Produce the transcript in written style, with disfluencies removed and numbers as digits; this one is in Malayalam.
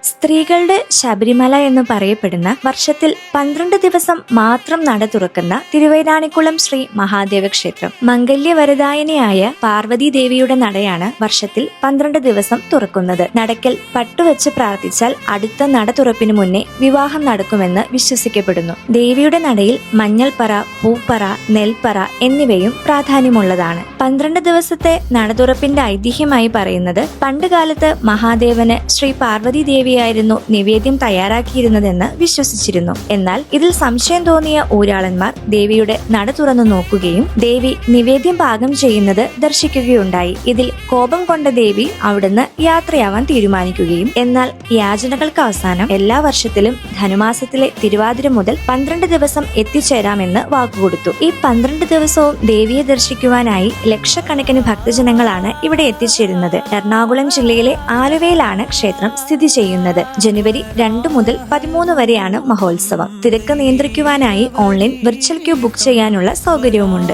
സ്ത്രീകളുടെ ശബരിമല എന്ന് പറയപ്പെടുന്ന വർഷത്തിൽ 12 ദിവസം മാത്രം നട തുറക്കുന്ന തിരുവൈരാണിക്കുളം ശ്രീ മഹാദേവ ക്ഷേത്രം മംഗല്യവരദായനിയായ പാർവതി ദേവിയുടെ നടയാണ് വർഷത്തിൽ 12 ദിവസം തുറക്കുന്നത്. നടക്കൽ പട്ടുവെച്ച് പ്രാർത്ഥിച്ചാൽ അടുത്ത നട തുറപ്പിന് മുന്നേ വിവാഹം നടക്കുമെന്ന് വിശ്വസിക്കപ്പെടുന്നു. ദേവിയുടെ നടയിൽ മഞ്ഞൾപ്പറ, പൂപ്പറ, നെൽപ്പറ എന്നിവയും പ്രാധാന്യമുള്ളതാണ്. 12 ദിവസത്തെ നടതുറപ്പിന്റെ ഐതിഹ്യമായി പറയുന്നത് പണ്ടുകാലത്ത് മഹാദേവന് ശ്രീ പാർവതി ദേവിയായിരുന്നു നിവേദ്യം തയ്യാറാക്കിയിരുന്നതെന്ന് വിശ്വസിച്ചിരുന്നു. എന്നാൽ ഇതിൽ സംശയം തോന്നിയ ഊരാളന്മാർ ദേവിയുടെ നട തുറന്നു നോക്കുകയും ദേവി നിവേദ്യം പാകം ചെയ്യുന്നത് ദർശിക്കുകയുണ്ടായി. ഇതിൽ കോപം കൊണ്ട ദേവി അവിടുന്ന് യാത്രയാവാൻ തീരുമാനിക്കുകയും എന്നാൽ യാചനകൾക്ക് അവസാനം എല്ലാ വർഷത്തിലും ധനുമാസത്തിലെ തിരുവാതിര മുതൽ 12 ദിവസം എത്തിച്ചേരാമെന്ന് വാക്കുകൊടുത്തു. ഈ 12 ദിവസവും ദേവിയെ ദർശിക്കുവാനായി ലക്ഷക്കണക്കിന് ഭക്തജനങ്ങളാണ് ഇവിടെ എത്തിച്ചേരുന്നത്. എറണാകുളം ജില്ലയിലെ ആലുവയിലാണ് ക്ഷേത്രം സ്ഥിതി ചെയ്യുന്നത്. ജനുവരി 2 മുതൽ 13 വരെയാണ് മഹോത്സവം. തിരക്ക് നിയന്ത്രിക്കുവാനായി ഓൺലൈൻ വിർച്വൽ ക്യൂ ബുക്ക് ചെയ്യാനുള്ള സൗകര്യവുമുണ്ട്.